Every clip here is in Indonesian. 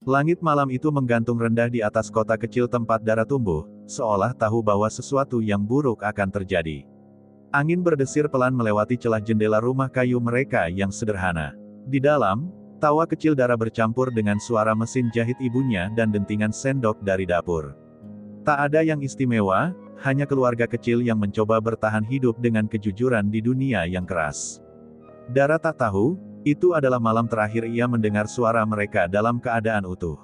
Langit malam itu menggantung rendah di atas kota kecil tempat Dara tumbuh, seolah tahu bahwa sesuatu yang buruk akan terjadi. Angin berdesir pelan melewati celah jendela rumah kayu mereka yang sederhana. Di dalam, tawa kecil Dara bercampur dengan suara mesin jahit ibunya dan dentingan sendok dari dapur. Tak ada yang istimewa, hanya keluarga kecil yang mencoba bertahan hidup dengan kejujuran di dunia yang keras. Dara tak tahu, itu adalah malam terakhir ia mendengar suara mereka dalam keadaan utuh.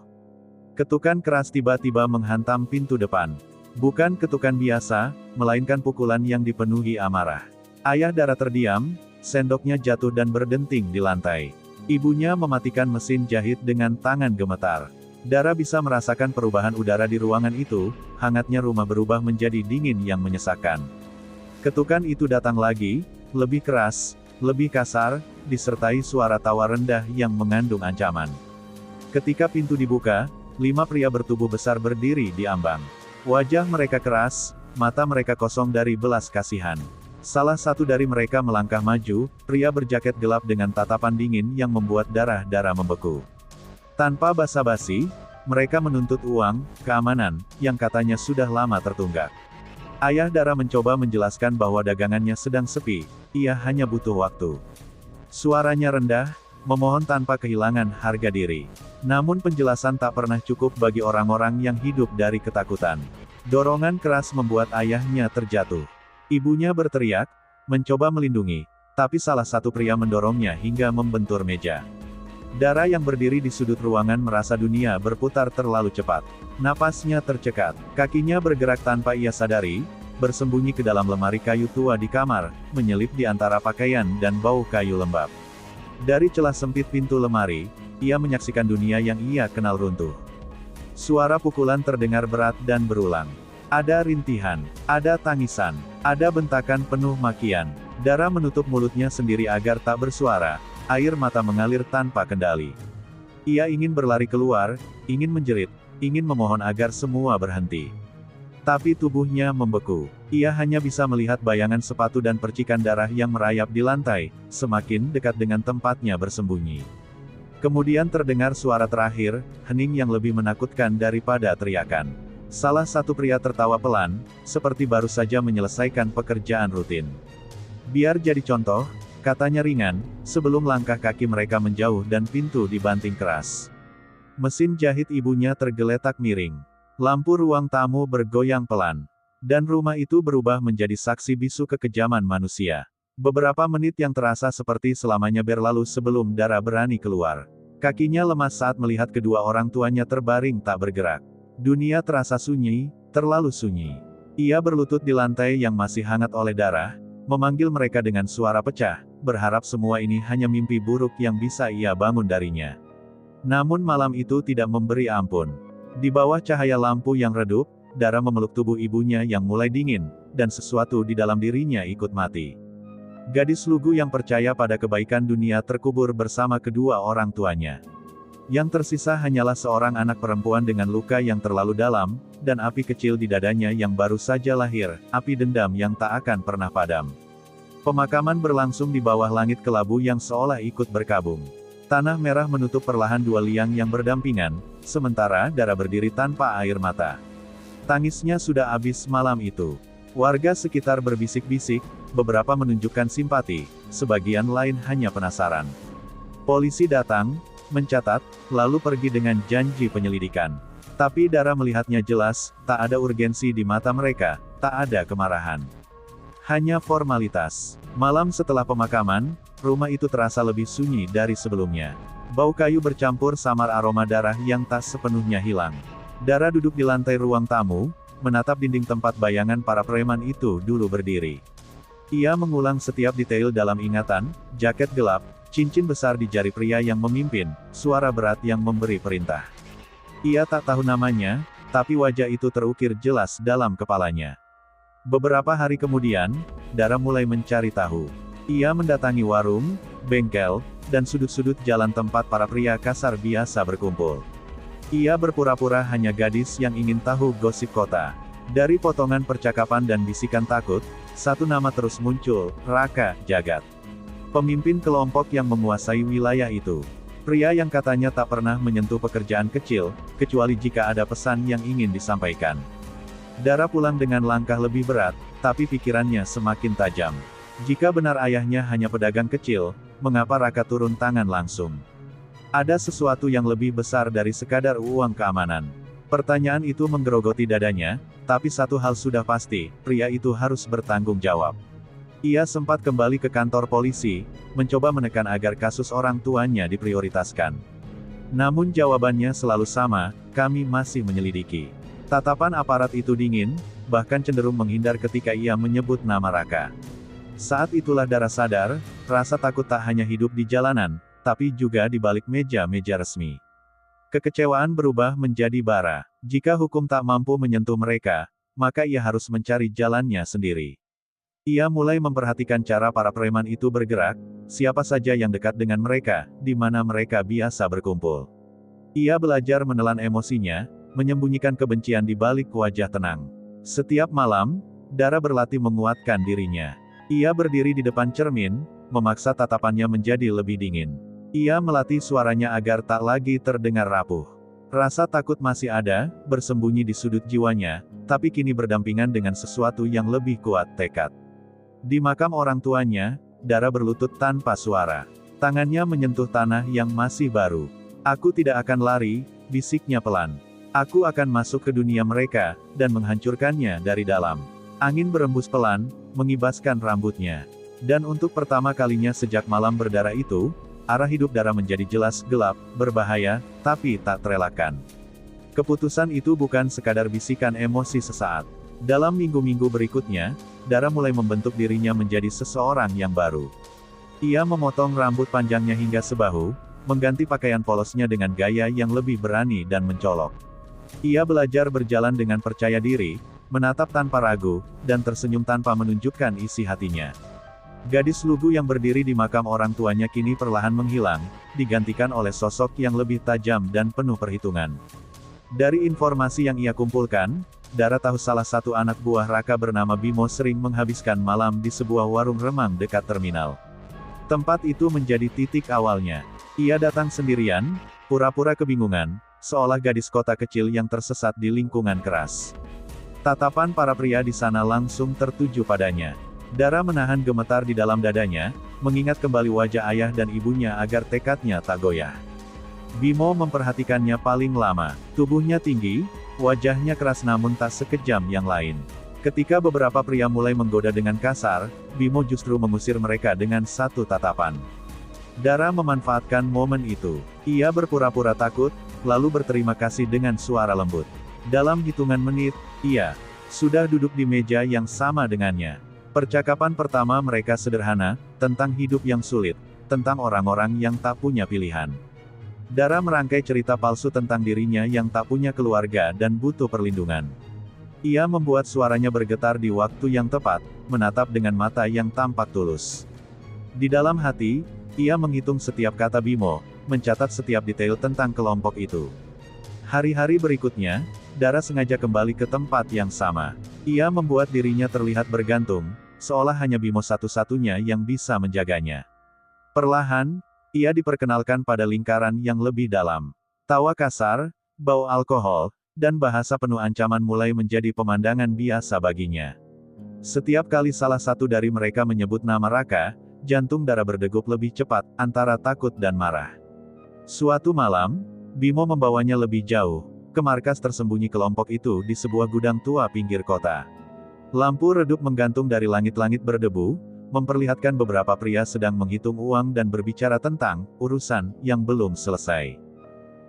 Ketukan keras tiba-tiba menghantam pintu depan. Bukan ketukan biasa, melainkan pukulan yang dipenuhi amarah. Ayah Dara terdiam, sendoknya jatuh dan berdenting di lantai. Ibunya mematikan mesin jahit dengan tangan gemetar. Dara bisa merasakan perubahan udara di ruangan itu, hangatnya rumah berubah menjadi dingin yang menyesakkan. Ketukan itu datang lagi, lebih keras, lebih kasar, disertai suara tawa rendah yang mengandung ancaman. Ketika pintu dibuka, 5 pria bertubuh besar berdiri di ambang. Wajah mereka keras, mata mereka kosong dari belas kasihan. Salah satu dari mereka melangkah maju, pria berjaket gelap dengan tatapan dingin yang membuat darah-darah membeku. Tanpa basa-basi, mereka menuntut uang, keamanan, yang katanya sudah lama tertunggak. Ayah Dara mencoba menjelaskan bahwa dagangannya sedang sepi, ia hanya butuh waktu. Suaranya rendah, memohon tanpa kehilangan harga diri. Namun penjelasan tak pernah cukup bagi orang-orang yang hidup dari ketakutan. Dorongan keras membuat ayahnya terjatuh. Ibunya berteriak, mencoba melindungi, tapi salah satu pria mendorongnya hingga membentur meja. Dara yang berdiri di sudut ruangan merasa dunia berputar terlalu cepat. Napasnya tercekat, kakinya bergerak tanpa ia sadari, bersembunyi ke dalam lemari kayu tua di kamar, menyelip di antara pakaian dan bau kayu lembab. Dari celah sempit pintu lemari, ia menyaksikan dunia yang ia kenal runtuh. Suara pukulan terdengar berat dan berulang. Ada rintihan, ada tangisan, ada bentakan penuh makian. Dara menutup mulutnya sendiri agar tak bersuara, air mata mengalir tanpa kendali. Ia ingin berlari keluar, ingin menjerit, ingin memohon agar semua berhenti. Tapi tubuhnya membeku. Ia hanya bisa melihat bayangan sepatu dan percikan darah yang merayap di lantai, semakin dekat dengan tempatnya bersembunyi. Kemudian terdengar suara terakhir, hening yang lebih menakutkan daripada teriakan. Salah satu pria tertawa pelan, seperti baru saja menyelesaikan pekerjaan rutin. Biar jadi contoh, katanya ringan, sebelum langkah kaki mereka menjauh dan pintu dibanting keras. Mesin jahit ibunya tergeletak miring. Lampu ruang tamu bergoyang pelan. Dan rumah itu berubah menjadi saksi bisu kekejaman manusia. Beberapa menit yang terasa seperti selamanya berlalu sebelum Dara berani keluar. Kakinya lemas saat melihat kedua orang tuanya terbaring tak bergerak. Dunia terasa sunyi, terlalu sunyi. Ia berlutut di lantai yang masih hangat oleh darah, memanggil mereka dengan suara pecah, berharap semua ini hanya mimpi buruk yang bisa ia bangun darinya. Namun malam itu tidak memberi ampun. Di bawah cahaya lampu yang redup, Dara memeluk tubuh ibunya yang mulai dingin, dan sesuatu di dalam dirinya ikut mati. Gadis lugu yang percaya pada kebaikan dunia terkubur bersama kedua orang tuanya. Yang tersisa hanyalah seorang anak perempuan dengan luka yang terlalu dalam, dan api kecil di dadanya yang baru saja lahir, api dendam yang tak akan pernah padam. Pemakaman berlangsung di bawah langit kelabu yang seolah ikut berkabung. Tanah merah menutup perlahan dua liang yang berdampingan, sementara Dara berdiri tanpa air mata. Tangisnya sudah habis malam itu. Warga sekitar berbisik-bisik, beberapa menunjukkan simpati, sebagian lain hanya penasaran. Polisi datang, mencatat, lalu pergi dengan janji penyelidikan. Tapi Dara melihatnya jelas, tak ada urgensi di mata mereka, tak ada kemarahan. Hanya formalitas. Malam setelah pemakaman, rumah itu terasa lebih sunyi dari sebelumnya. Bau kayu bercampur samar aroma darah yang tak sepenuhnya hilang. Dara duduk di lantai ruang tamu, menatap dinding tempat bayangan para preman itu dulu berdiri. Ia mengulang setiap detail dalam ingatan, jaket gelap, cincin besar di jari pria yang memimpin, suara berat yang memberi perintah. Ia tak tahu namanya, tapi wajah itu terukir jelas dalam kepalanya. Beberapa hari kemudian, Dara mulai mencari tahu. Ia mendatangi warung, bengkel, dan sudut-sudut jalan tempat para pria kasar biasa berkumpul. Ia berpura-pura hanya gadis yang ingin tahu gosip kota. Dari potongan percakapan dan bisikan takut, satu nama terus muncul, Raka Jagat. Pemimpin kelompok yang menguasai wilayah itu. Pria yang katanya tak pernah menyentuh pekerjaan kecil, kecuali jika ada pesan yang ingin disampaikan. Dara pulang dengan langkah lebih berat, tapi pikirannya semakin tajam. Jika benar ayahnya hanya pedagang kecil, mengapa Raka turun tangan langsung? Ada sesuatu yang lebih besar dari sekadar uang keamanan. Pertanyaan itu menggerogoti dadanya, tapi satu hal sudah pasti, pria itu harus bertanggung jawab. Ia sempat kembali ke kantor polisi, mencoba menekan agar kasus orang tuanya diprioritaskan. Namun jawabannya selalu sama, kami masih menyelidiki. Tatapan aparat itu dingin, bahkan cenderung menghindar ketika ia menyebut nama Raka. Saat itulah Dara sadar, rasa takut tak hanya hidup di jalanan, tapi juga di balik meja-meja resmi. Kekecewaan berubah menjadi bara. Jika hukum tak mampu menyentuh mereka, maka ia harus mencari jalannya sendiri. Ia mulai memperhatikan cara para preman itu bergerak, siapa saja yang dekat dengan mereka, di mana mereka biasa berkumpul. Ia belajar menelan emosinya, menyembunyikan kebencian di balik wajah tenang. Setiap malam, Dara berlatih menguatkan dirinya. Ia berdiri di depan cermin, memaksa tatapannya menjadi lebih dingin. Ia melatih suaranya agar tak lagi terdengar rapuh. Rasa takut masih ada, bersembunyi di sudut jiwanya, tapi kini berdampingan dengan sesuatu yang lebih kuat, tekad. Di makam orang tuanya, Dara berlutut tanpa suara. Tangannya menyentuh tanah yang masih baru. Aku tidak akan lari, bisiknya pelan. Aku akan masuk ke dunia mereka, dan menghancurkannya dari dalam. Angin berembus pelan, mengibaskan rambutnya. Dan untuk pertama kalinya sejak malam berdarah itu, arah hidup Dara menjadi jelas gelap, berbahaya, tapi tak terelakkan. Keputusan itu bukan sekadar bisikan emosi sesaat. Dalam minggu-minggu berikutnya, Dara mulai membentuk dirinya menjadi seseorang yang baru. Ia memotong rambut panjangnya hingga sebahu, mengganti pakaian polosnya dengan gaya yang lebih berani dan mencolok. Ia belajar berjalan dengan percaya diri, menatap tanpa ragu, dan tersenyum tanpa menunjukkan isi hatinya. Gadis lugu yang berdiri di makam orang tuanya kini perlahan menghilang, digantikan oleh sosok yang lebih tajam dan penuh perhitungan. Dari informasi yang ia kumpulkan, Dara tahu salah satu anak buah Raka bernama Bimo sering menghabiskan malam di sebuah warung remang dekat terminal. Tempat itu menjadi titik awalnya. Ia datang sendirian, pura-pura kebingungan, seolah gadis kota kecil yang tersesat di lingkungan keras. Tatapan para pria di sana langsung tertuju padanya. Dara menahan gemetar di dalam dadanya, mengingat kembali wajah ayah dan ibunya agar tekadnya tak goyah. Bimo memperhatikannya paling lama. Tubuhnya tinggi, wajahnya keras namun tak sekejam yang lain. Ketika beberapa pria mulai menggoda dengan kasar, Bimo justru mengusir mereka dengan satu tatapan. Dara memanfaatkan momen itu. Ia berpura-pura takut, lalu berterima kasih dengan suara lembut. Dalam hitungan menit, ia sudah duduk di meja yang sama dengannya. Percakapan pertama mereka sederhana, tentang hidup yang sulit, tentang orang-orang yang tak punya pilihan. Dara merangkai cerita palsu tentang dirinya yang tak punya keluarga dan butuh perlindungan. Ia membuat suaranya bergetar di waktu yang tepat, menatap dengan mata yang tampak tulus. Di dalam hati, ia menghitung setiap kata Bimo, mencatat setiap detail tentang kelompok itu. Hari-hari berikutnya, Dara sengaja kembali ke tempat yang sama. Ia membuat dirinya terlihat bergantung, seolah hanya Bimo satu-satunya yang bisa menjaganya. Perlahan, ia diperkenalkan pada lingkaran yang lebih dalam. Tawa kasar, bau alkohol, dan bahasa penuh ancaman mulai menjadi pemandangan biasa baginya. Setiap kali salah satu dari mereka menyebut nama Raka, jantung Dara berdegup lebih cepat, antara takut dan marah. Suatu malam, Bimo membawanya lebih jauh, ke markas tersembunyi kelompok itu di sebuah gudang tua pinggir kota. Lampu redup menggantung dari langit-langit berdebu, memperlihatkan beberapa pria sedang menghitung uang dan berbicara tentang urusan yang belum selesai.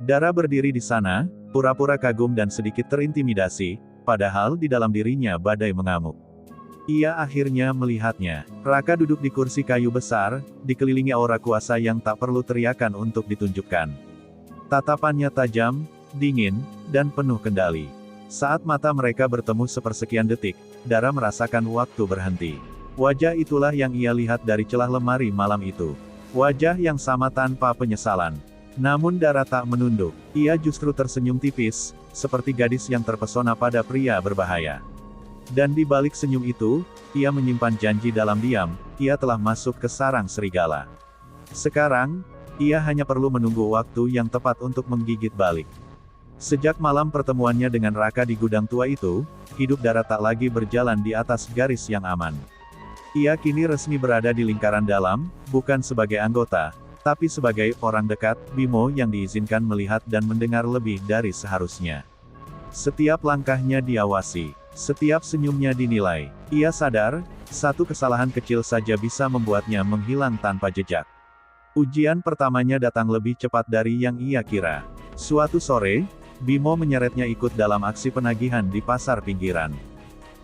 Dara berdiri di sana, pura-pura kagum dan sedikit terintimidasi, padahal di dalam dirinya badai mengamuk. Ia akhirnya melihatnya. Raka duduk di kursi kayu besar, dikelilingi aura kuasa yang tak perlu teriakan untuk ditunjukkan. Tatapannya tajam, dingin, dan penuh kendali. Saat mata mereka bertemu sepersekian detik, Dara merasakan waktu berhenti. Wajah itulah yang ia lihat dari celah lemari malam itu. Wajah yang sama tanpa penyesalan. Namun Dara tak menunduk. Ia justru tersenyum tipis, seperti gadis yang terpesona pada pria berbahaya. Dan di balik senyum itu, ia menyimpan janji dalam diam, ia telah masuk ke sarang serigala. Sekarang, Ia hanya perlu menunggu waktu yang tepat untuk menggigit balik. Sejak malam pertemuannya dengan Raka di gudang tua itu, hidup Dara tak lagi berjalan di atas garis yang aman. Ia kini resmi berada di lingkaran dalam, bukan sebagai anggota, tapi sebagai orang dekat Bimo yang diizinkan melihat dan mendengar lebih dari seharusnya. Setiap langkahnya diawasi, setiap senyumnya dinilai. Ia sadar, satu kesalahan kecil saja bisa membuatnya menghilang tanpa jejak. Ujian pertamanya datang lebih cepat dari yang ia kira. Suatu sore, Bimo menyeretnya ikut dalam aksi penagihan di pasar pinggiran.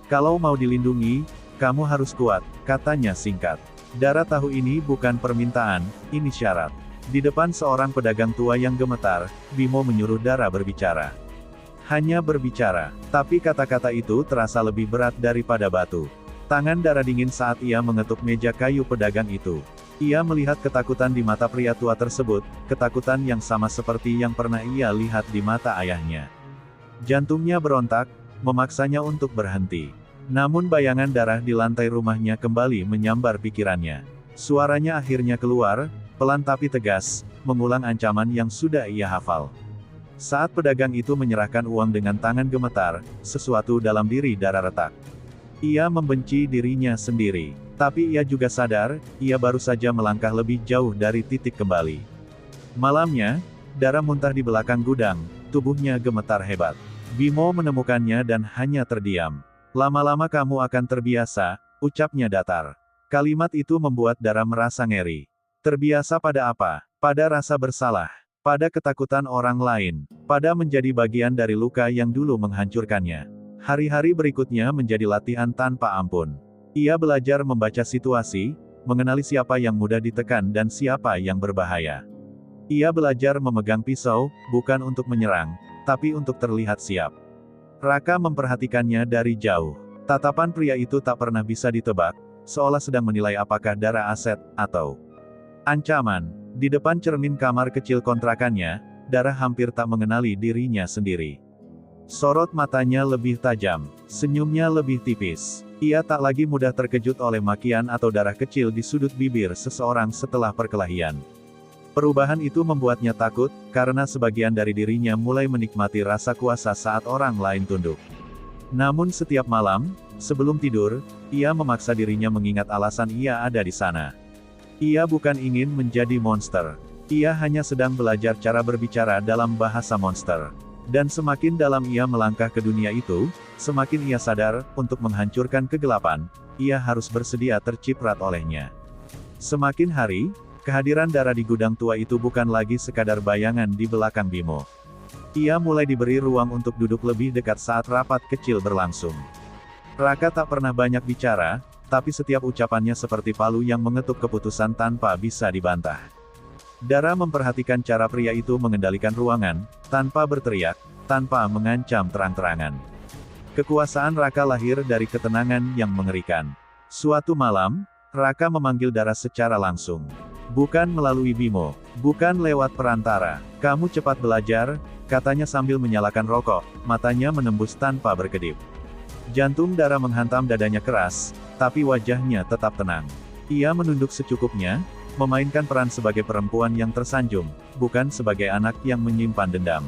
"Kalau mau dilindungi, kamu harus kuat," katanya singkat. Dara tahu ini bukan permintaan, ini syarat. Di depan seorang pedagang tua yang gemetar, Bimo menyuruh Dara berbicara. Hanya berbicara, tapi kata-kata itu terasa lebih berat daripada batu. Tangan Dara dingin saat ia mengetuk meja kayu pedagang itu. Ia melihat ketakutan di mata pria tua tersebut, ketakutan yang sama seperti yang pernah ia lihat di mata ayahnya. Jantungnya berontak, memaksanya untuk berhenti. Namun bayangan Dara di lantai rumahnya kembali menyambar pikirannya. Suaranya akhirnya keluar, pelan tapi tegas, mengulang ancaman yang sudah ia hafal. Saat pedagang itu menyerahkan uang dengan tangan gemetar, sesuatu dalam diri Dara retak. Ia membenci dirinya sendiri. Tapi ia juga sadar, ia baru saja melangkah lebih jauh dari titik kembali. Malamnya, Dara muntah di belakang gudang, tubuhnya gemetar hebat. Bimo menemukannya dan hanya terdiam. "Lama-lama kamu akan terbiasa," ucapnya datar. Kalimat itu membuat Dara merasa ngeri. Terbiasa pada apa? Pada rasa bersalah. Pada ketakutan orang lain, pada menjadi bagian dari luka yang dulu menghancurkannya. Hari-hari berikutnya menjadi latihan tanpa ampun. Ia belajar membaca situasi, mengenali siapa yang mudah ditekan dan siapa yang berbahaya. Ia belajar memegang pisau, bukan untuk menyerang, tapi untuk terlihat siap. Raka memperhatikannya dari jauh. Tatapan pria itu tak pernah bisa ditebak, seolah sedang menilai apakah Dara aset, atau ancaman. Di depan cermin kamar kecil kontrakannya, Dara hampir tak mengenali dirinya sendiri. Sorot matanya lebih tajam, senyumnya lebih tipis. Ia tak lagi mudah terkejut oleh makian atau darah kecil di sudut bibir seseorang setelah perkelahian. Perubahan itu membuatnya takut, karena sebagian dari dirinya mulai menikmati rasa kuasa saat orang lain tunduk. Namun setiap malam, sebelum tidur, ia memaksa dirinya mengingat alasan ia ada di sana. Ia bukan ingin menjadi monster. Ia hanya sedang belajar cara berbicara dalam bahasa monster. Dan semakin dalam ia melangkah ke dunia itu, semakin ia sadar, untuk menghancurkan kegelapan, ia harus bersedia terciprat olehnya. Semakin hari, kehadiran Dara di gudang tua itu bukan lagi sekadar bayangan di belakang Bimo. Ia mulai diberi ruang untuk duduk lebih dekat saat rapat kecil berlangsung. Raka tak pernah banyak bicara, tapi setiap ucapannya seperti palu yang mengetuk keputusan tanpa bisa dibantah. Dara memperhatikan cara pria itu mengendalikan ruangan, tanpa berteriak, tanpa mengancam terang-terangan. Kekuasaan Raka lahir dari ketenangan yang mengerikan. Suatu malam, Raka memanggil Dara secara langsung. Bukan melalui Bimo, bukan lewat perantara. "Kamu cepat belajar," katanya sambil menyalakan rokok, matanya menembus tanpa berkedip. Jantung Dara menghantam dadanya keras, tapi wajahnya tetap tenang. Ia menunduk secukupnya, memainkan peran sebagai perempuan yang tersanjung, bukan sebagai anak yang menyimpan dendam.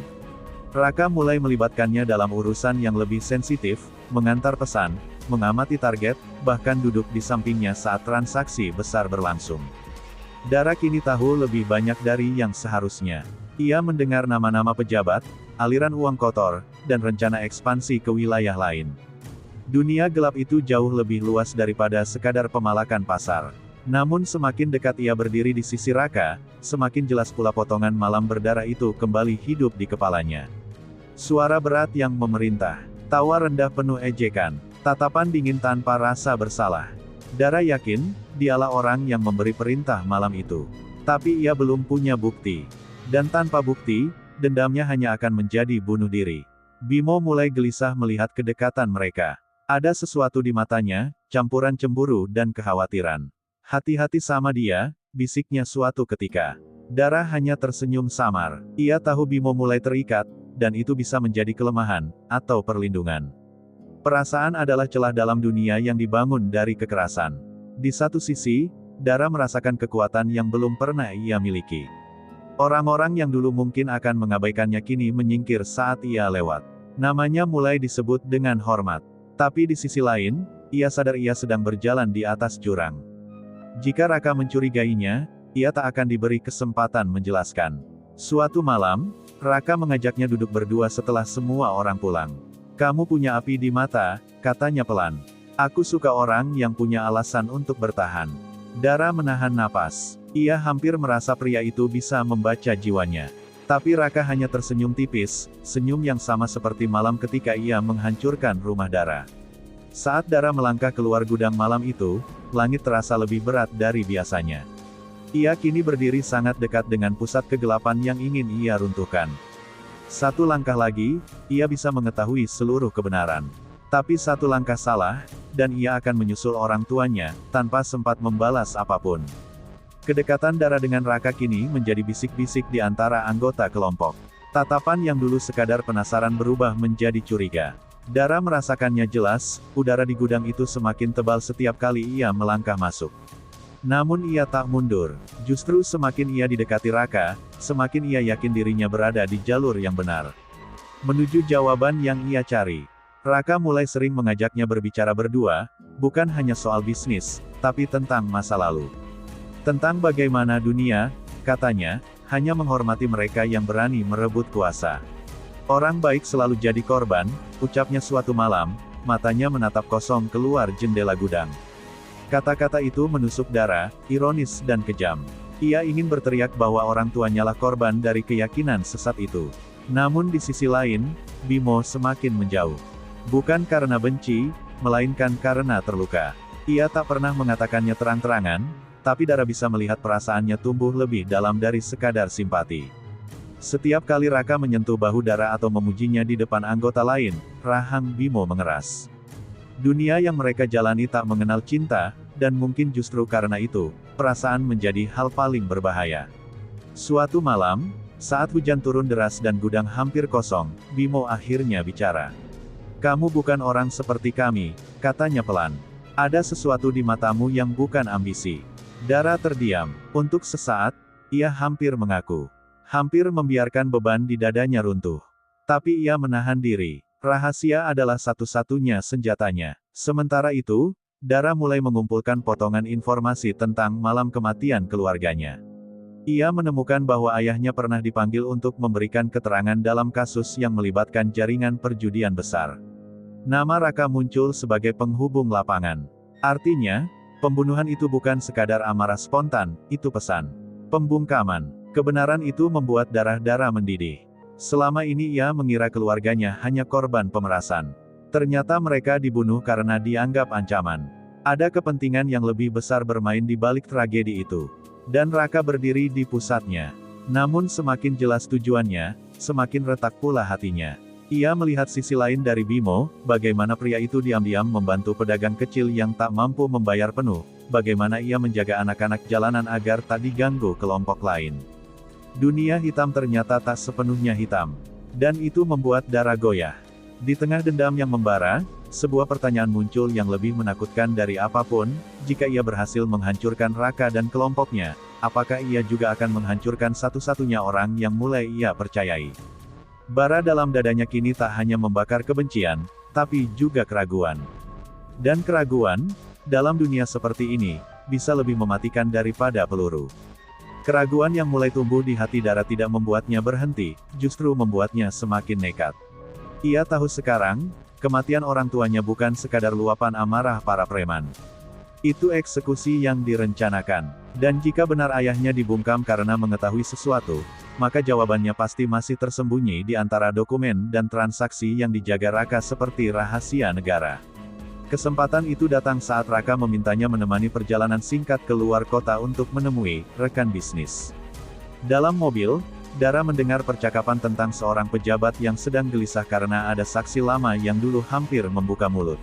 Raka mulai melibatkannya dalam urusan yang lebih sensitif, mengantar pesan, mengamati target, bahkan duduk di sampingnya saat transaksi besar berlangsung. Dara kini tahu lebih banyak dari yang seharusnya. Ia mendengar nama-nama pejabat, aliran uang kotor, dan rencana ekspansi ke wilayah lain. Dunia gelap itu jauh lebih luas daripada sekadar pemalakan pasar. Namun semakin dekat ia berdiri di sisi Raka, semakin jelas pula potongan malam berdarah itu kembali hidup di kepalanya. Suara berat yang memerintah, tawa rendah penuh ejekan, tatapan dingin tanpa rasa bersalah. Dara yakin, dialah orang yang memberi perintah malam itu. Tapi ia belum punya bukti. Dan tanpa bukti, dendamnya hanya akan menjadi bunuh diri. Bimo mulai gelisah melihat kedekatan mereka. Ada sesuatu di matanya, campuran cemburu dan kekhawatiran. "Hati-hati sama dia," bisiknya suatu ketika. Dara hanya tersenyum samar. Ia tahu Bimo mulai terikat, dan itu bisa menjadi kelemahan, atau perlindungan. Perasaan adalah celah dalam dunia yang dibangun dari kekerasan. Di satu sisi, Dara merasakan kekuatan yang belum pernah ia miliki. Orang-orang yang dulu mungkin akan mengabaikannya kini menyingkir saat ia lewat. Namanya mulai disebut dengan hormat. Tapi di sisi lain, ia sadar ia sedang berjalan di atas jurang. Jika Raka mencurigainya, ia tak akan diberi kesempatan menjelaskan. Suatu malam, Raka mengajaknya duduk berdua setelah semua orang pulang. "Kamu punya api di mata," katanya pelan. "Aku suka orang yang punya alasan untuk bertahan." Dara menahan napas. Ia hampir merasa pria itu bisa membaca jiwanya. Tapi Raka hanya tersenyum tipis, senyum yang sama seperti malam ketika ia menghancurkan rumah Dara. Saat Dara melangkah keluar gudang malam itu, langit terasa lebih berat dari biasanya. Ia kini berdiri sangat dekat dengan pusat kegelapan yang ingin ia runtuhkan. Satu langkah lagi, ia bisa mengetahui seluruh kebenaran. Tapi satu langkah salah, dan ia akan menyusul orang tuanya, tanpa sempat membalas apapun. Kedekatan Dara dengan Raka kini menjadi bisik-bisik di antara anggota kelompok. Tatapan yang dulu sekadar penasaran berubah menjadi curiga. Dara merasakannya jelas, udara di gudang itu semakin tebal setiap kali ia melangkah masuk. Namun ia tak mundur. Justru semakin ia didekati Raka, semakin ia yakin dirinya berada di jalur yang benar. Menuju jawaban yang ia cari. Raka mulai sering mengajaknya berbicara berdua, bukan hanya soal bisnis, tapi tentang masa lalu. Tentang bagaimana dunia, katanya, hanya menghormati mereka yang berani merebut kuasa. Orang baik selalu jadi korban, ucapnya suatu malam, matanya menatap kosong keluar jendela gudang. Kata-kata itu menusuk Dara, ironis dan kejam. Ia ingin berteriak bahwa orang tuanya lah korban dari keyakinan sesat itu. Namun di sisi lain, Bimo semakin menjauh. Bukan karena benci, melainkan karena terluka. Ia tak pernah mengatakannya terang-terangan, tapi Dara bisa melihat perasaannya tumbuh lebih dalam dari sekadar simpati. Setiap kali Raka menyentuh bahu Dara atau memujinya di depan anggota lain, rahang Bimo mengeras. Dunia yang mereka jalani tak mengenal cinta, dan mungkin justru karena itu, perasaan menjadi hal paling berbahaya. Suatu malam, saat hujan turun deras dan gudang hampir kosong, Bimo akhirnya bicara. "Kamu bukan orang seperti kami," katanya pelan. "Ada sesuatu di matamu yang bukan ambisi." Dara terdiam. Untuk sesaat, ia hampir mengaku. Hampir membiarkan beban di dadanya runtuh. Tapi ia menahan diri. Rahasia adalah satu-satunya senjatanya. Sementara itu, Dara mulai mengumpulkan potongan informasi tentang malam kematian keluarganya. Ia menemukan bahwa ayahnya pernah dipanggil untuk memberikan keterangan dalam kasus yang melibatkan jaringan perjudian besar. Nama Raka muncul sebagai penghubung lapangan. Artinya, pembunuhan itu bukan sekadar amarah spontan, itu pesan. Pembungkaman. Kebenaran itu membuat darah-darah mendidih. Selama ini ia mengira keluarganya hanya korban pemerasan. Ternyata mereka dibunuh karena dianggap ancaman. Ada kepentingan yang lebih besar bermain di balik tragedi itu. Dan Raka berdiri di pusatnya. Namun semakin jelas tujuannya, semakin retak pula hatinya. Ia melihat sisi lain dari Bimo, bagaimana pria itu diam-diam membantu pedagang kecil yang tak mampu membayar penuh, bagaimana ia menjaga anak-anak jalanan agar tak diganggu kelompok lain. Dunia hitam ternyata tak sepenuhnya hitam. Dan itu membuat Dara goyah. Di tengah dendam yang membara, sebuah pertanyaan muncul yang lebih menakutkan dari apapun, jika ia berhasil menghancurkan Raka dan kelompoknya, apakah ia juga akan menghancurkan satu-satunya orang yang mulai ia percayai? Bara dalam dadanya kini tak hanya membakar kebencian, tapi juga keraguan. Dan keraguan, dalam dunia seperti ini, bisa lebih mematikan daripada peluru. Keraguan yang mulai tumbuh di hati Dara tidak membuatnya berhenti, justru membuatnya semakin nekat. Ia tahu sekarang, kematian orang tuanya bukan sekadar luapan amarah para preman. Itu eksekusi yang direncanakan. Dan jika benar ayahnya dibungkam karena mengetahui sesuatu, maka jawabannya pasti masih tersembunyi di antara dokumen dan transaksi yang dijaga Raka seperti rahasia negara. Kesempatan itu datang saat Raka memintanya menemani perjalanan singkat keluar kota untuk menemui rekan bisnis. Dalam mobil, Dara mendengar percakapan tentang seorang pejabat yang sedang gelisah karena ada saksi lama yang dulu hampir membuka mulut.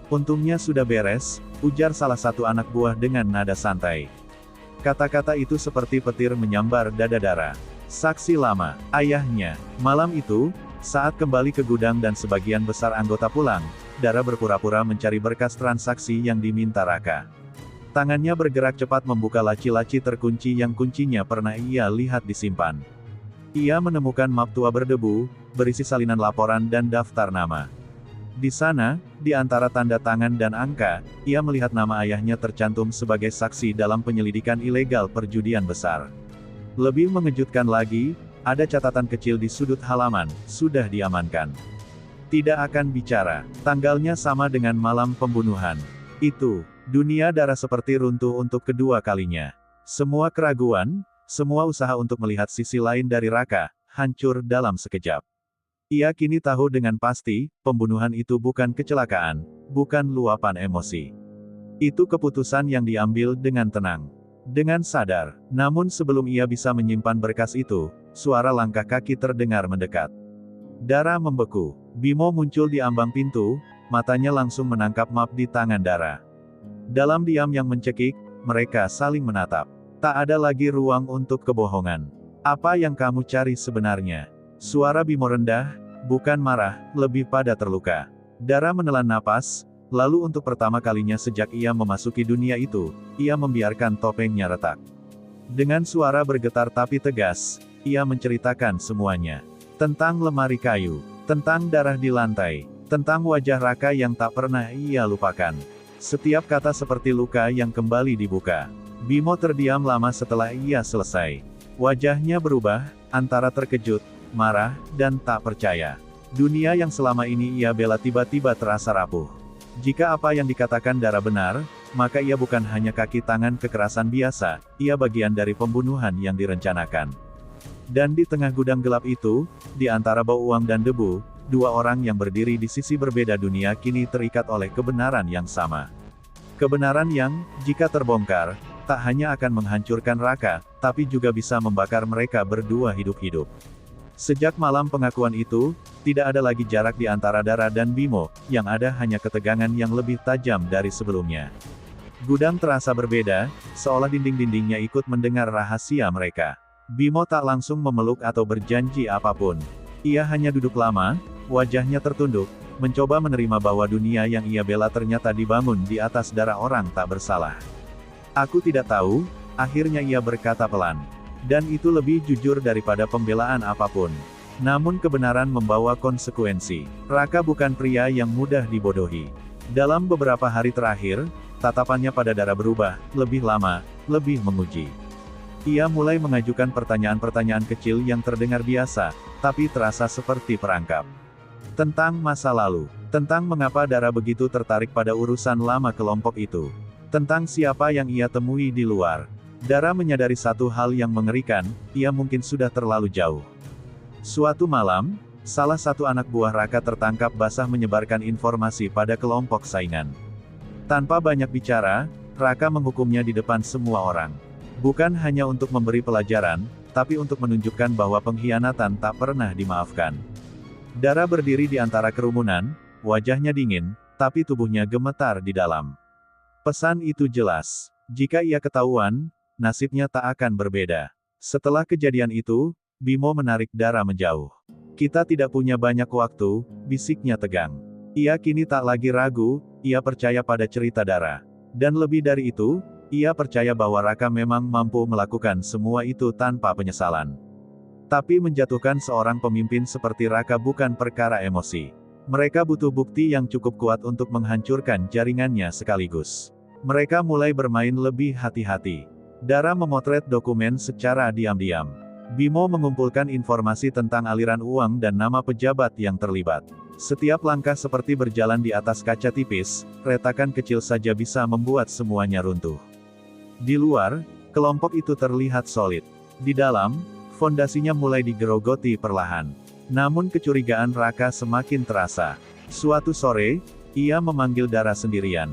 "Untungnya sudah beres," ujar salah satu anak buah dengan nada santai. Kata-kata itu seperti petir menyambar dada Dara. Saksi lama, ayahnya. Malam itu, saat kembali ke gudang dan sebagian besar anggota pulang, Dara berpura-pura mencari berkas transaksi yang diminta Raka. Tangannya bergerak cepat membuka laci-laci terkunci yang kuncinya pernah ia lihat disimpan. Ia menemukan map tua berdebu, berisi salinan laporan dan daftar nama. Di sana, di antara tanda tangan dan angka, ia melihat nama ayahnya tercantum sebagai saksi dalam penyelidikan ilegal perjudian besar. Lebih mengejutkan lagi, ada catatan kecil di sudut halaman, sudah diamankan. Tidak akan bicara, tanggalnya sama dengan malam pembunuhan. Itu, dunia darah seperti runtuh untuk kedua kalinya. Semua keraguan, semua usaha untuk melihat sisi lain dari Raka, hancur dalam sekejap. Ia kini tahu dengan pasti, pembunuhan itu bukan kecelakaan, bukan luapan emosi. Itu keputusan yang diambil dengan tenang. Dengan sadar, namun sebelum ia bisa menyimpan berkas itu, suara langkah kaki terdengar mendekat. Dara membeku. Bimo muncul di ambang pintu, matanya langsung menangkap map di tangan Dara. Dalam diam yang mencekik, mereka saling menatap. Tak ada lagi ruang untuk kebohongan. Apa yang kamu cari sebenarnya? Suara Bimo rendah, bukan marah, lebih pada terluka. Dara menelan napas, lalu untuk pertama kalinya sejak ia memasuki dunia itu, ia membiarkan topengnya retak. Dengan suara bergetar tapi tegas, ia menceritakan semuanya. Tentang lemari kayu, tentang darah di lantai, tentang wajah Raka yang tak pernah ia lupakan. Setiap kata seperti luka yang kembali dibuka. Bimo terdiam lama setelah ia selesai. Wajahnya berubah, antara terkejut, marah, dan tak percaya. Dunia yang selama ini ia bela tiba-tiba terasa rapuh. Jika apa yang dikatakan Dara benar, maka ia bukan hanya kaki tangan kekerasan biasa, ia bagian dari pembunuhan yang direncanakan. Dan di tengah gudang gelap itu, di antara bau uang dan debu, dua orang yang berdiri di sisi berbeda dunia kini terikat oleh kebenaran yang sama. Kebenaran yang, jika terbongkar, tak hanya akan menghancurkan Raka, tapi juga bisa membakar mereka berdua hidup-hidup. Sejak malam pengakuan itu, tidak ada lagi jarak di antara Dara dan Bimo, yang ada hanya ketegangan yang lebih tajam dari sebelumnya. Gudang terasa berbeda, seolah dinding-dindingnya ikut mendengar rahasia mereka. Bimo tak langsung memeluk atau berjanji apapun. Ia hanya duduk lama, wajahnya tertunduk, mencoba menerima bahwa dunia yang ia bela ternyata dibangun di atas darah orang tak bersalah. Aku tidak tahu, akhirnya ia berkata pelan. Dan itu lebih jujur daripada pembelaan apapun. Namun kebenaran membawa konsekuensi. Raka bukan pria yang mudah dibodohi. Dalam beberapa hari terakhir, tatapannya pada Dara berubah, lebih lama, lebih menguji. Ia mulai mengajukan pertanyaan-pertanyaan kecil yang terdengar biasa, tapi terasa seperti perangkap. Tentang masa lalu, tentang mengapa Dara begitu tertarik pada urusan lama kelompok itu, tentang siapa yang ia temui di luar. Dara menyadari satu hal yang mengerikan, ia mungkin sudah terlalu jauh. Suatu malam, salah satu anak buah Raka tertangkap basah menyebarkan informasi pada kelompok saingan. Tanpa banyak bicara, Raka menghukumnya di depan semua orang. Bukan hanya untuk memberi pelajaran, tapi untuk menunjukkan bahwa pengkhianatan tak pernah dimaafkan. Dara berdiri di antara kerumunan, wajahnya dingin, tapi tubuhnya gemetar di dalam. Pesan itu jelas. Jika ia ketahuan, nasibnya tak akan berbeda. Setelah kejadian itu, Bimo menarik Dara menjauh. Kita tidak punya banyak waktu, bisiknya tegang. Ia kini tak lagi ragu, ia percaya pada cerita Dara. Dan lebih dari itu, ia percaya bahwa Raka memang mampu melakukan semua itu tanpa penyesalan. Tapi menjatuhkan seorang pemimpin seperti Raka bukan perkara emosi. Mereka butuh bukti yang cukup kuat untuk menghancurkan jaringannya sekaligus. Mereka mulai bermain lebih hati-hati. Dara memotret dokumen secara diam-diam. Bimo mengumpulkan informasi tentang aliran uang dan nama pejabat yang terlibat. Setiap langkah seperti berjalan di atas kaca tipis, retakan kecil saja bisa membuat semuanya runtuh. Di luar, kelompok itu terlihat solid. Di dalam, fondasinya mulai digerogoti perlahan. Namun kecurigaan Raka semakin terasa. Suatu sore, ia memanggil Dara sendirian.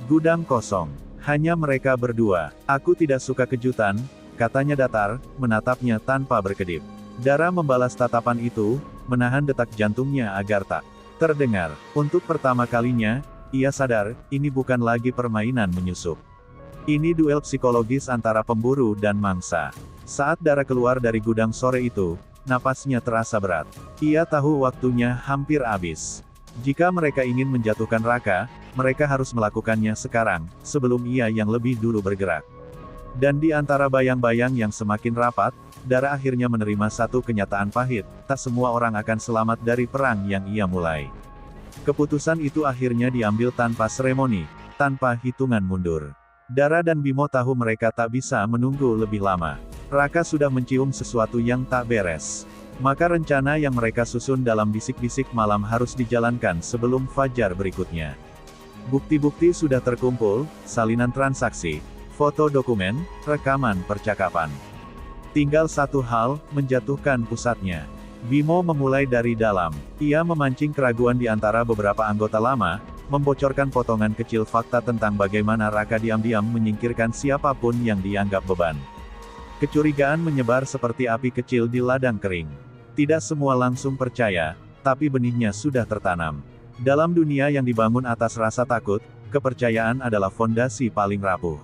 Gudang kosong. Hanya mereka berdua. Aku tidak suka kejutan, katanya datar, menatapnya tanpa berkedip. Dara membalas tatapan itu, menahan detak jantungnya agar tak terdengar. Untuk pertama kalinya, ia sadar, ini bukan lagi permainan menyusup. Ini duel psikologis antara pemburu dan mangsa. Saat Dara keluar dari gudang sore itu, napasnya terasa berat. Ia tahu waktunya hampir habis. Jika mereka ingin menjatuhkan Raka, mereka harus melakukannya sekarang, sebelum ia yang lebih dulu bergerak. Dan di antara bayang-bayang yang semakin rapat, Dara akhirnya menerima satu kenyataan pahit, tak semua orang akan selamat dari perang yang ia mulai. Keputusan itu akhirnya diambil tanpa seremoni, tanpa hitungan mundur. Dara dan Bimo tahu mereka tak bisa menunggu lebih lama. Raka sudah mencium sesuatu yang tak beres. Maka rencana yang mereka susun dalam bisik-bisik malam harus dijalankan sebelum fajar berikutnya. Bukti-bukti sudah terkumpul, salinan transaksi, foto dokumen, rekaman percakapan. Tinggal satu hal, menjatuhkan pusatnya. Bimo memulai dari dalam. Ia memancing keraguan di antara beberapa anggota lama, membocorkan potongan kecil fakta tentang bagaimana Raka diam-diam menyingkirkan siapapun yang dianggap beban. Kecurigaan menyebar seperti api kecil di ladang kering. Tidak semua langsung percaya, tapi benihnya sudah tertanam. Dalam dunia yang dibangun atas rasa takut, kepercayaan adalah fondasi paling rapuh.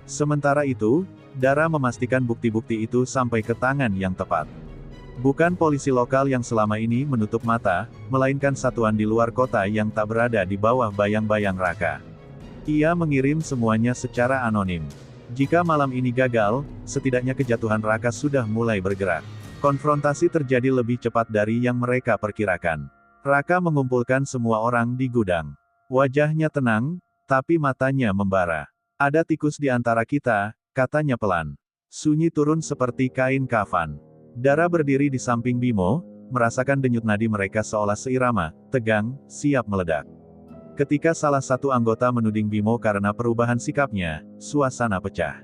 Sementara itu, Dara memastikan bukti-bukti itu sampai ke tangan yang tepat. Bukan polisi lokal yang selama ini menutup mata, melainkan satuan di luar kota yang tak berada di bawah bayang-bayang Raka. Ia mengirim semuanya secara anonim. Jika malam ini gagal, setidaknya kejatuhan Raka sudah mulai bergerak. Konfrontasi terjadi lebih cepat dari yang mereka perkirakan. Raka mengumpulkan semua orang di gudang. Wajahnya tenang, tapi matanya membara. Ada tikus di antara kita, katanya pelan. Sunyi turun seperti kain kafan. Dara berdiri di samping Bimo, merasakan denyut nadi mereka seolah seirama, tegang, siap meledak. Ketika salah satu anggota menuding Bimo karena perubahan sikapnya, suasana pecah.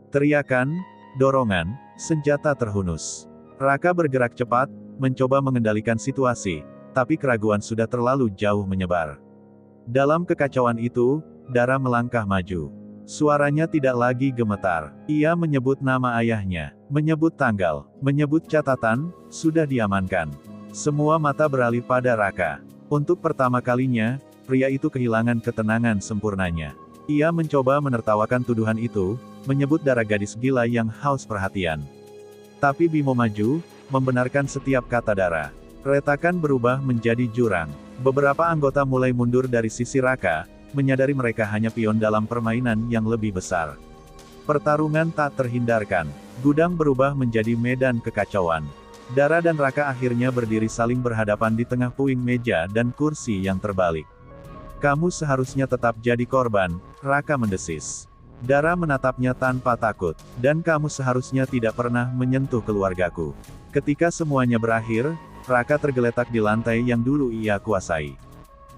Teriakan, dorongan, senjata terhunus. Raka bergerak cepat, mencoba mengendalikan situasi, tapi keraguan sudah terlalu jauh menyebar. Dalam kekacauan itu, Dara melangkah maju. Suaranya tidak lagi gemetar. Ia menyebut nama ayahnya, menyebut tanggal, menyebut catatan, sudah diamankan. Semua mata beralih pada Raka. Untuk pertama kalinya, pria itu kehilangan ketenangan sempurnanya. Ia mencoba menertawakan tuduhan itu, menyebut Dara gadis gila yang haus perhatian. Tapi Bimo maju, membenarkan setiap kata Dara. Retakan berubah menjadi jurang. Beberapa anggota mulai mundur dari sisi Raka, menyadari mereka hanya pion dalam permainan yang lebih besar. Pertarungan tak terhindarkan. Gudang berubah menjadi medan kekacauan. Dara dan Raka akhirnya berdiri saling berhadapan di tengah puing meja dan kursi yang terbalik. Kamu seharusnya tetap jadi korban, Raka mendesis. Dara menatapnya tanpa takut, dan kamu seharusnya tidak pernah menyentuh keluargaku. Ketika semuanya berakhir, Raka tergeletak di lantai yang dulu ia kuasai.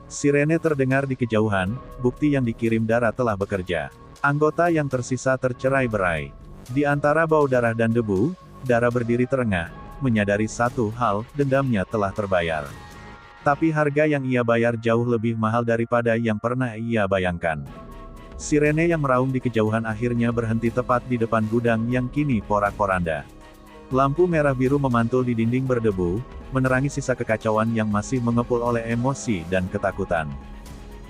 Sirene terdengar di kejauhan, bukti yang dikirim Dara telah bekerja. Anggota yang tersisa tercerai-berai. Di antara bau darah dan debu, Dara berdiri terengah, menyadari satu hal, dendamnya telah terbayar. Tapi harga yang ia bayar jauh lebih mahal daripada yang pernah ia bayangkan. Sirene yang meraung di kejauhan akhirnya berhenti tepat di depan gudang yang kini porak-poranda. Lampu merah biru memantul di dinding berdebu, menerangi sisa kekacauan yang masih mengepul oleh emosi dan ketakutan.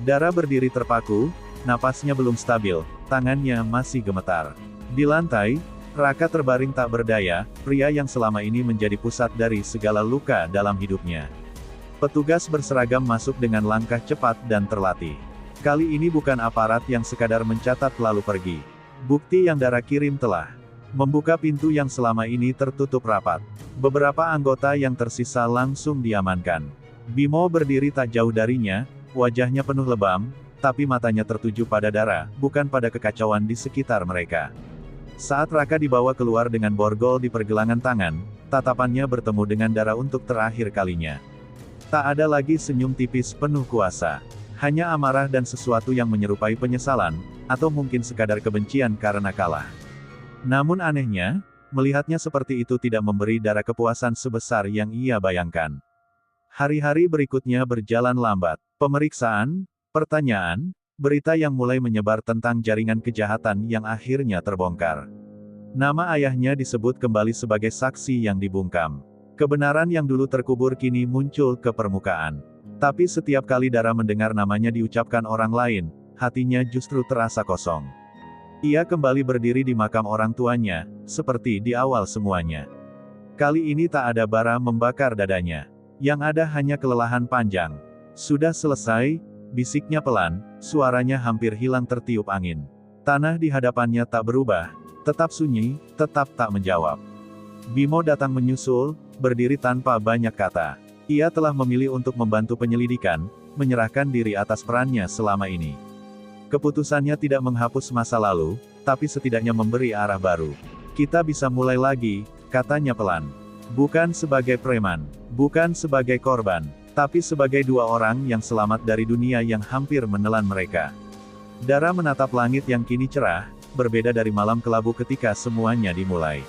Dara berdiri terpaku, napasnya belum stabil, tangannya masih gemetar. Di lantai, Raka terbaring tak berdaya, pria yang selama ini menjadi pusat dari segala luka dalam hidupnya. Petugas berseragam masuk dengan langkah cepat dan terlatih. Kali ini bukan aparat yang sekadar mencatat lalu pergi. Bukti yang Dara kirim telah membuka pintu yang selama ini tertutup rapat. Beberapa anggota yang tersisa langsung diamankan. Bimo berdiri tak jauh darinya, wajahnya penuh lebam, tapi matanya tertuju pada Dara, bukan pada kekacauan di sekitar mereka. Saat Raka dibawa keluar dengan borgol di pergelangan tangan, tatapannya bertemu dengan Dara untuk terakhir kalinya. Tak ada lagi senyum tipis penuh kuasa. Hanya amarah dan sesuatu yang menyerupai penyesalan, atau mungkin sekadar kebencian karena kalah. Namun anehnya, melihatnya seperti itu tidak memberi Dara kepuasan sebesar yang ia bayangkan. Hari-hari berikutnya berjalan lambat. Pemeriksaan, pertanyaan, berita yang mulai menyebar tentang jaringan kejahatan yang akhirnya terbongkar. Nama ayahnya disebut kembali sebagai saksi yang dibungkam. Kebenaran yang dulu terkubur kini muncul ke permukaan. Tapi setiap kali Dara mendengar namanya diucapkan orang lain, hatinya justru terasa kosong. Ia kembali berdiri di makam orang tuanya, seperti di awal semuanya. Kali ini tak ada bara membakar dadanya. Yang ada hanya kelelahan panjang. Sudah selesai, bisiknya pelan, suaranya hampir hilang tertiup angin. Tanah di hadapannya tak berubah, tetap sunyi, tetap tak menjawab. Bimo datang menyusul, berdiri tanpa banyak kata. Ia telah memilih untuk membantu penyelidikan, menyerahkan diri atas perannya selama ini. Keputusannya tidak menghapus masa lalu, tapi setidaknya memberi arah baru. Kita bisa mulai lagi, katanya pelan. Bukan sebagai preman, bukan sebagai korban, tapi sebagai dua orang yang selamat dari dunia yang hampir menelan mereka. Dara menatap langit yang kini cerah, berbeda dari malam kelabu ketika semuanya dimulai.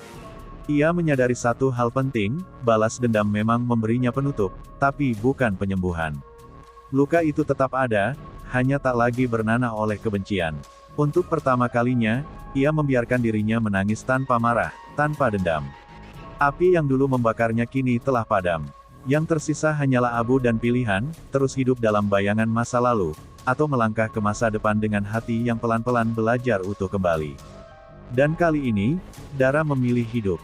Ia menyadari satu hal penting, balas dendam memang memberinya penutup, tapi bukan penyembuhan. Luka itu tetap ada, hanya tak lagi bernanah oleh kebencian. Untuk pertama kalinya, ia membiarkan dirinya menangis tanpa marah, tanpa dendam. Api yang dulu membakarnya kini telah padam. Yang tersisa hanyalah abu dan pilihan, terus hidup dalam bayangan masa lalu, atau melangkah ke masa depan dengan hati yang pelan-pelan belajar utuh kembali. Dan kali ini, Dara memilih hidup.